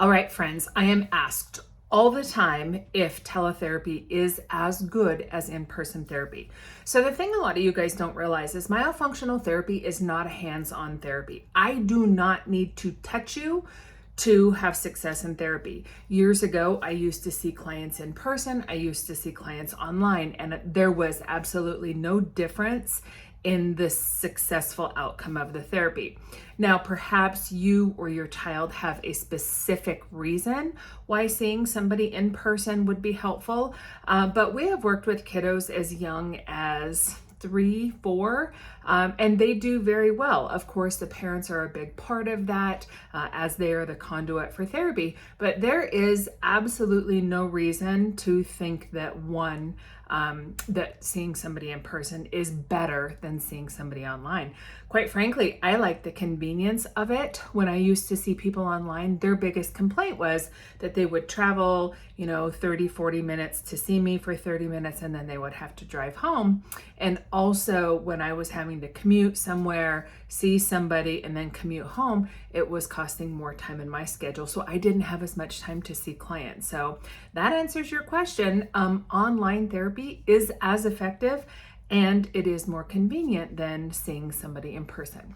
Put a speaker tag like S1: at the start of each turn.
S1: All right, friends, I am asked all the time if teletherapy is as good as in-person therapy. So the thing a lot of you guys don't realize is myofunctional therapy is not a hands-on therapy. I do not need to touch you to have success in therapy. Years ago, I used to see clients in person, I used to see clients online, and there was absolutely no difference in the successful outcome of the therapy. Now, perhaps you or your child have a specific reason why seeing somebody in person would be helpful, but we have worked with kiddos as young as 3, 4, and they do very well. Of course, the parents are a big part of that as they are the conduit for therapy, but there is absolutely no reason to think that that seeing somebody in person is better than seeing somebody online. Quite frankly, I like the convenience of it. When I used to see people online, their biggest complaint was that they would travel, 30, 40 minutes to see me for 30 minutes, and then they would have to drive home. And also when I was having to commute somewhere, see somebody, and then commute home, it was costing more time in my schedule. So I didn't have as much time to see clients. So that answers your question. Online therapy is as effective and it is more convenient than seeing somebody in person.